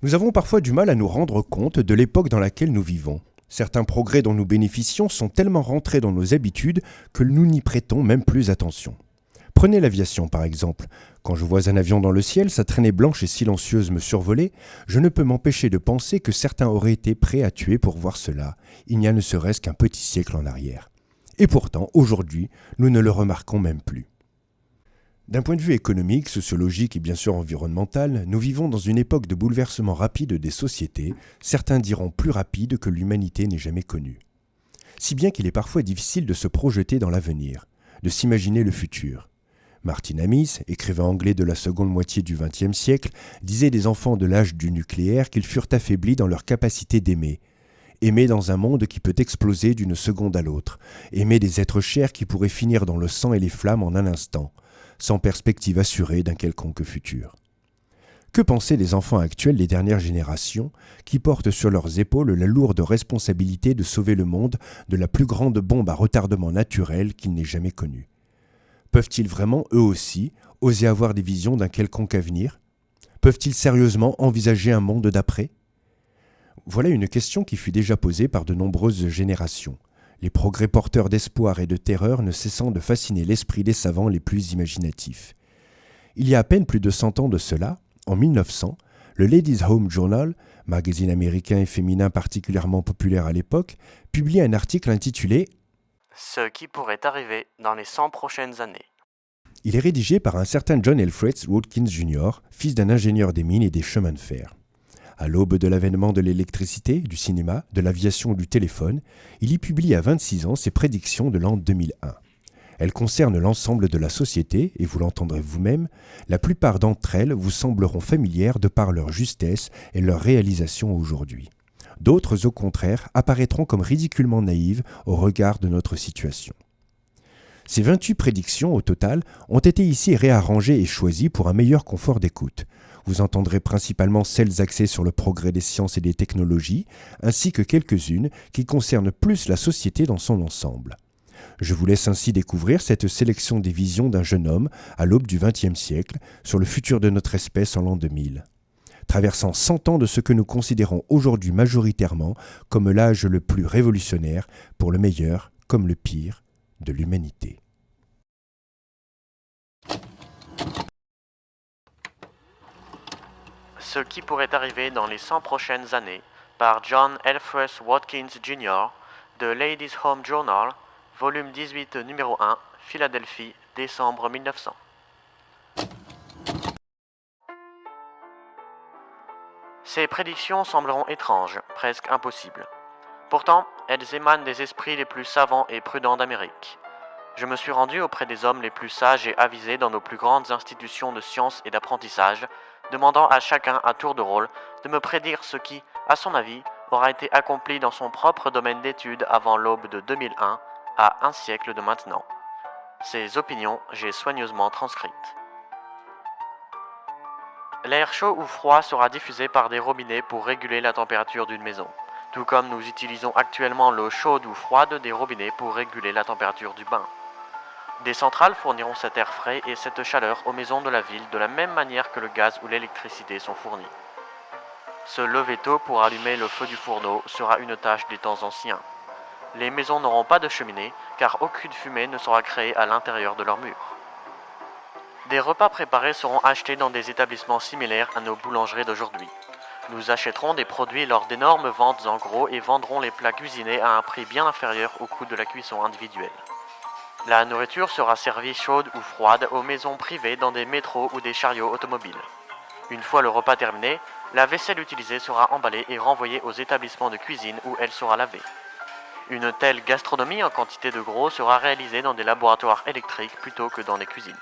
Nous avons parfois du mal à nous rendre compte de l'époque dans laquelle nous vivons. Certains progrès dont nous bénéficions sont tellement rentrés dans nos habitudes que nous n'y prêtons même plus attention. Prenez l'aviation par exemple. Quand je vois un avion dans le ciel, sa traînée blanche et silencieuse me survoler, je ne peux m'empêcher de penser que certains auraient été prêts à tuer pour voir cela, il n'y a ne serait-ce qu'un petit siècle en arrière. Et pourtant, aujourd'hui, nous ne le remarquons même plus. D'un point de vue économique, sociologique et bien sûr environnemental, nous vivons dans une époque de bouleversement rapide des sociétés, certains diront plus rapide que l'humanité n'ait jamais connue. Si bien qu'il est parfois difficile de se projeter dans l'avenir, de s'imaginer le futur. Martin Amis, écrivain anglais de la seconde moitié du XXe siècle, disait des enfants de l'âge du nucléaire qu'ils furent affaiblis dans leur capacité d'aimer. Aimer dans un monde qui peut exploser d'une seconde à l'autre, aimer des êtres chers qui pourraient finir dans le sang et les flammes en un instant, sans perspective assurée d'un quelconque futur. Que penser des enfants actuels des dernières générations qui portent sur leurs épaules la lourde responsabilité de sauver le monde de la plus grande bombe à retardement naturel qu'il n'ait jamais connue? Peuvent-ils vraiment, eux aussi, oser avoir des visions d'un quelconque avenir? Peuvent-ils sérieusement envisager un monde d'après? Voilà une question qui fut déjà posée par de nombreuses générations, les progrès porteurs d'espoir et de terreur ne cessant de fasciner l'esprit des savants les plus imaginatifs. Il y a à peine plus de 100 ans de cela, en 1900, le Ladies' Home Journal, magazine américain et féminin particulièrement populaire à l'époque, publie un article intitulé Ce qui pourrait arriver dans les 100 prochaines années. Il est rédigé par un certain John Alfred Watkins Jr., fils d'un ingénieur des mines et des chemins de fer. À l'aube de l'avènement de l'électricité, du cinéma, de l'aviation ou du téléphone, il y publie à 26 ans ses prédictions de l'an 2001. Elles concernent l'ensemble de la société, et vous l'entendrez vous-même, la plupart d'entre elles vous sembleront familières de par leur justesse et leur réalisation aujourd'hui. D'autres, au contraire, apparaîtront comme ridiculement naïves au regard de notre situation. Ces 28 prédictions, au total, ont été ici réarrangées et choisies pour un meilleur confort d'écoute. Vous entendrez principalement celles axées sur le progrès des sciences et des technologies, ainsi que quelques-unes qui concernent plus la société dans son ensemble. Je vous laisse ainsi découvrir cette sélection des visions d'un jeune homme à l'aube du XXe siècle sur le futur de notre espèce en l'an 2000. Traversant 100 ans de ce que nous considérons aujourd'hui majoritairement comme l'âge le plus révolutionnaire, pour le meilleur comme le pire, de l'humanité. Ce qui pourrait arriver dans les 100 prochaines années par John Alfred Watkins Jr. de Ladies' Home Journal, volume 18, numéro 1, Philadelphie, décembre 1900. Ces prédictions sembleront étranges, presque impossibles. Pourtant, elles émanent des esprits les plus savants et prudents d'Amérique. Je me suis rendu auprès des hommes les plus sages et avisés dans nos plus grandes institutions de science et d'apprentissage, demandant à chacun à tour de rôle de me prédire ce qui, à son avis, aura été accompli dans son propre domaine d'études avant l'aube de 2001, à un siècle de maintenant. Ces opinions, j'ai soigneusement transcrites. L'air chaud ou froid sera diffusé par des robinets pour réguler la température d'une maison, tout comme nous utilisons actuellement l'eau chaude ou froide des robinets pour réguler la température du bain. Des centrales fourniront cet air frais et cette chaleur aux maisons de la ville de la même manière que le gaz ou l'électricité sont fournis. Se lever tôt pour allumer le feu du fourneau sera une tâche des temps anciens. Les maisons n'auront pas de cheminée car aucune fumée ne sera créée à l'intérieur de leurs murs. Des repas préparés seront achetés dans des établissements similaires à nos boulangeries d'aujourd'hui. Nous achèterons des produits lors d'énormes ventes en gros et vendrons les plats cuisinés à un prix bien inférieur au coût de la cuisson individuelle. La nourriture sera servie chaude ou froide aux maisons privées dans des métros ou des chariots automobiles. Une fois le repas terminé, la vaisselle utilisée sera emballée et renvoyée aux établissements de cuisine où elle sera lavée. Une telle gastronomie en quantité de gros sera réalisée dans des laboratoires électriques plutôt que dans des cuisines.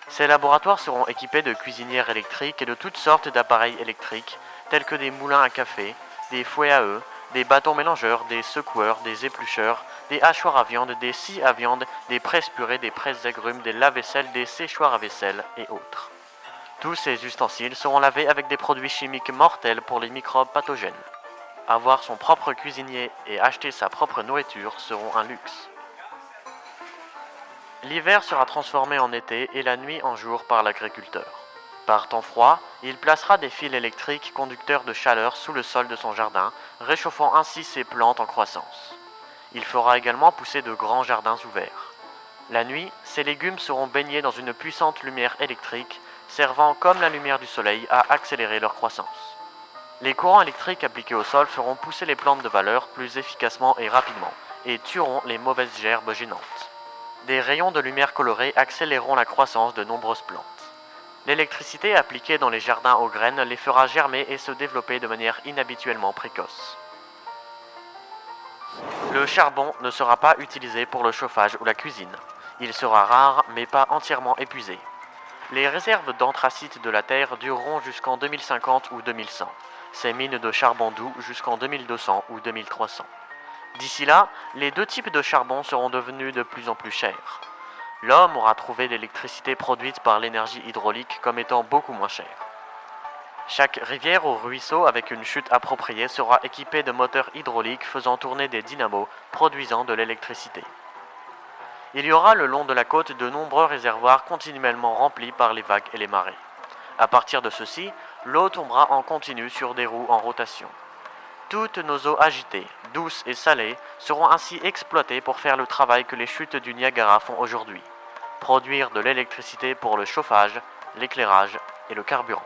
Ces laboratoires seront équipés de cuisinières électriques et de toutes sortes d'appareils électriques, tels que des moulins à café, des fouets à œufs, des bâtons mélangeurs, des secoueurs, des éplucheurs, des hachoirs à viande, des scies à viande, des presses purées, des presses agrumes, des lave-vaisselle, des séchoirs à vaisselle et autres. Tous ces ustensiles seront lavés avec des produits chimiques mortels pour les microbes pathogènes. Avoir son propre cuisinier et acheter sa propre nourriture seront un luxe. L'hiver sera transformé en été et la nuit en jour par l'agriculteur. Par temps froid, il placera des fils électriques conducteurs de chaleur sous le sol de son jardin, réchauffant ainsi ses plantes en croissance. Il fera également pousser de grands jardins ouverts. La nuit, ses légumes seront baignés dans une puissante lumière électrique, servant comme la lumière du soleil à accélérer leur croissance. Les courants électriques appliqués au sol feront pousser les plantes de valeur plus efficacement et rapidement, et tueront les mauvaises gerbes gênantes. Des rayons de lumière colorée accéléreront la croissance de nombreuses plantes. L'électricité appliquée dans les jardins aux graines les fera germer et se développer de manière inhabituellement précoce. Le charbon ne sera pas utilisé pour le chauffage ou la cuisine. Il sera rare mais pas entièrement épuisé. Les réserves d'anthracite de la Terre dureront jusqu'en 2050 ou 2100. Ces mines de charbon doux jusqu'en 2200 ou 2300. D'ici là, les deux types de charbon seront devenus de plus en plus chers. L'homme aura trouvé l'électricité produite par l'énergie hydraulique comme étant beaucoup moins chère. Chaque rivière ou ruisseau avec une chute appropriée sera équipé de moteurs hydrauliques faisant tourner des dynamos produisant de l'électricité. Il y aura le long de la côte de nombreux réservoirs continuellement remplis par les vagues et les marées. À partir de ceux-ci, l'eau tombera en continu sur des roues en rotation. Toutes nos eaux agitées, douces et salées, seront ainsi exploitées pour faire le travail que les chutes du Niagara font aujourd'hui. Produire de l'électricité pour le chauffage, l'éclairage et le carburant.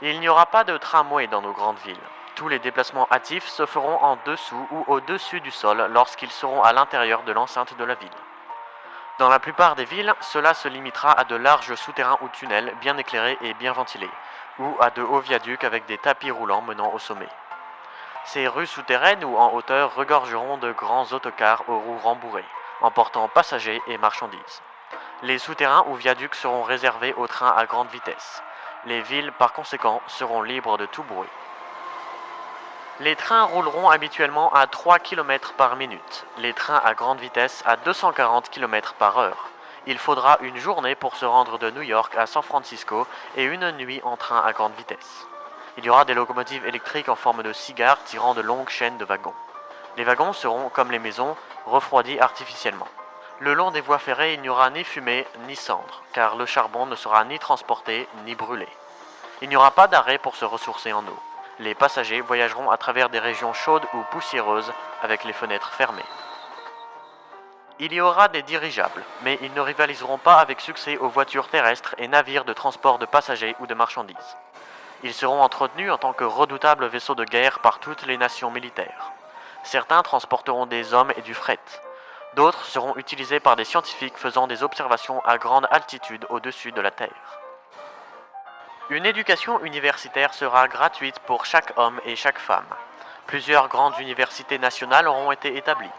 Il n'y aura pas de tramway dans nos grandes villes. Tous les déplacements hâtifs se feront en dessous ou au-dessus du sol lorsqu'ils seront à l'intérieur de l'enceinte de la ville. Dans la plupart des villes, cela se limitera à de larges souterrains ou tunnels bien éclairés et bien ventilés, ou à de hauts viaducs avec des tapis roulants menant au sommet. Ces rues souterraines ou en hauteur regorgeront de grands autocars aux roues rembourrées, emportant passagers et marchandises. Les souterrains ou viaducs seront réservés aux trains à grande vitesse. Les villes, par conséquent, seront libres de tout bruit. Les trains rouleront habituellement à 3 km par minute, les trains à grande vitesse à 240 km par heure. Il faudra une journée pour se rendre de New York à San Francisco et une nuit en train à grande vitesse. Il y aura des locomotives électriques en forme de cigare tirant de longues chaînes de wagons. Les wagons seront, comme les maisons, refroidis artificiellement. Le long des voies ferrées, il n'y aura ni fumée ni cendre, car le charbon ne sera ni transporté ni brûlé. Il n'y aura pas d'arrêt pour se ressourcer en eau. Les passagers voyageront à travers des régions chaudes ou poussiéreuses avec les fenêtres fermées. Il y aura des dirigeables, mais ils ne rivaliseront pas avec succès aux voitures terrestres et navires de transport de passagers ou de marchandises. Ils seront entretenus en tant que redoutables vaisseaux de guerre par toutes les nations militaires. Certains transporteront des hommes et du fret. D'autres seront utilisés par des scientifiques faisant des observations à grande altitude au-dessus de la Terre. Une éducation universitaire sera gratuite pour chaque homme et chaque femme. Plusieurs grandes universités nationales auront été établies.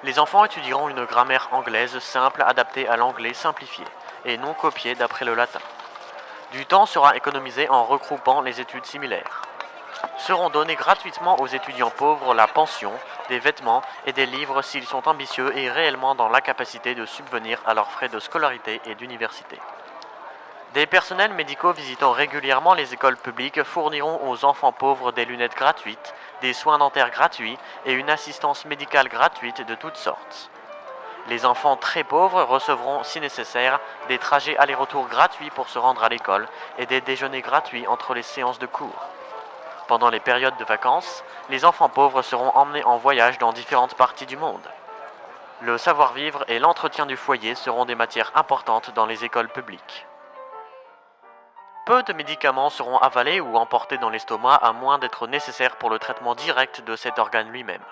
Les enfants étudieront une grammaire anglaise simple adaptée à l'anglais simplifié et non copiée d'après le latin. Du temps sera économisé en regroupant les études similaires. Seront donnés gratuitement aux étudiants pauvres la pension, des vêtements et des livres s'ils sont ambitieux et réellement dans l'incapacité de subvenir à leurs frais de scolarité et d'université. Des personnels médicaux visitant régulièrement les écoles publiques fourniront aux enfants pauvres des lunettes gratuites, des soins dentaires gratuits et une assistance médicale gratuite de toutes sortes. Les enfants très pauvres recevront, si nécessaire, des trajets aller-retour gratuits pour se rendre à l'école et des déjeuners gratuits entre les séances de cours. Pendant les périodes de vacances, les enfants pauvres seront emmenés en voyage dans différentes parties du monde. Le savoir-vivre et l'entretien du foyer seront des matières importantes dans les écoles publiques. Peu de médicaments seront avalés ou emportés dans l'estomac à moins d'être nécessaires pour le traitement direct de cet organe lui-même.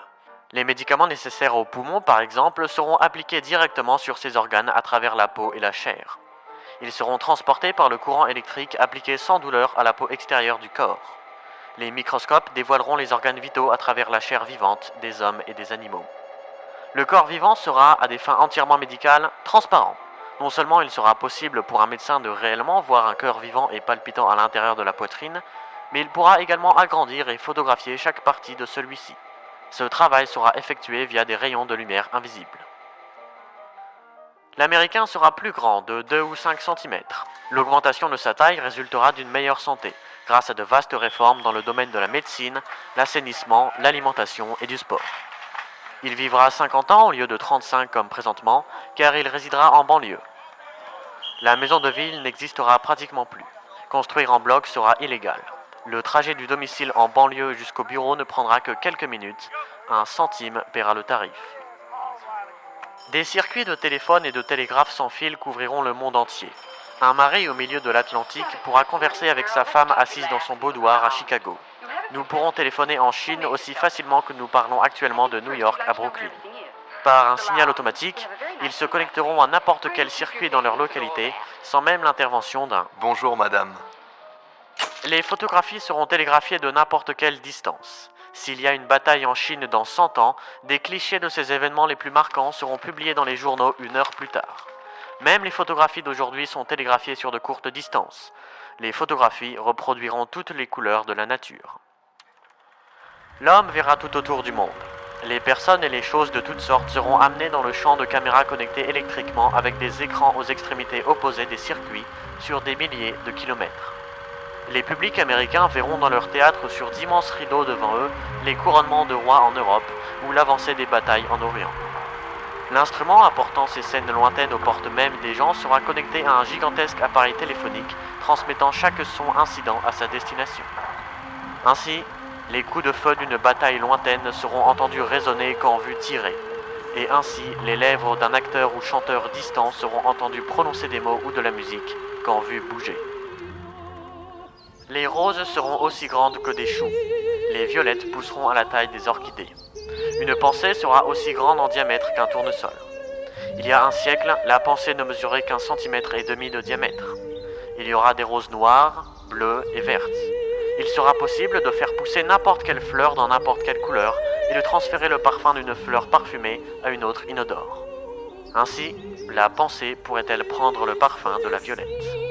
Les médicaments nécessaires aux poumons, par exemple, seront appliqués directement sur ces organes à travers la peau et la chair. Ils seront transportés par le courant électrique appliqué sans douleur à la peau extérieure du corps. Les microscopes dévoileront les organes vitaux à travers la chair vivante des hommes et des animaux. Le corps vivant sera, à des fins entièrement médicales, transparent. Non seulement il sera possible pour un médecin de réellement voir un cœur vivant et palpitant à l'intérieur de la poitrine, mais il pourra également agrandir et photographier chaque partie de celui-ci. Ce travail sera effectué via des rayons de lumière invisibles. L'Américain sera plus grand, de 2 ou 5 cm. L'augmentation de sa taille résultera d'une meilleure santé, grâce à de vastes réformes dans le domaine de la médecine, l'assainissement, l'alimentation et du sport. Il vivra 50 ans au lieu de 35 comme présentement, car il résidera en banlieue. La maison de ville n'existera pratiquement plus. Construire en bloc sera illégal. Le trajet du domicile en banlieue jusqu'au bureau ne prendra que quelques minutes. 1 centime paiera le tarif. Des circuits de téléphone et de télégraphe sans fil couvriront le monde entier. Un mari au milieu de l'Atlantique pourra converser avec sa femme assise dans son boudoir à Chicago. Nous pourrons téléphoner en Chine aussi facilement que nous parlons actuellement de New York à Brooklyn. Par un signal automatique, ils se connecteront à n'importe quel circuit dans leur localité, sans même l'intervention d'un « Bonjour madame ». Les photographies seront télégraphiées de n'importe quelle distance. S'il y a une bataille en Chine dans 100 ans, des clichés de ces événements les plus marquants seront publiés dans les journaux 1 heure plus tard. Même les photographies d'aujourd'hui sont télégraphiées sur de courtes distances. Les photographies reproduiront toutes les couleurs de la nature. L'homme verra tout autour du monde. Les personnes et les choses de toutes sortes seront amenées dans le champ de caméras connectées électriquement avec des écrans aux extrémités opposées des circuits sur des milliers de kilomètres. Les publics américains verront dans leur théâtre sur d'immenses rideaux devant eux les couronnements de rois en Europe ou l'avancée des batailles en Orient. L'instrument apportant ces scènes lointaines aux portes mêmes des gens sera connecté à un gigantesque appareil téléphonique transmettant chaque son incident à sa destination. Ainsi, les coups de feu d'une bataille lointaine seront entendus résonner quand vus tirer. Et ainsi, les lèvres d'un acteur ou chanteur distant seront entendues prononcer des mots ou de la musique quand vus bouger. Les roses seront aussi grandes que des choux. Les violettes pousseront à la taille des orchidées. Une pensée sera aussi grande en diamètre qu'un tournesol. Il y a un siècle, la pensée ne mesurait qu'1,5 cm de diamètre. Il y aura des roses noires, bleues et vertes. Il sera possible de faire pousser n'importe quelle fleur dans n'importe quelle couleur et de transférer le parfum d'une fleur parfumée à une autre inodore. Ainsi, la pensée pourrait-elle prendre le parfum de la violette.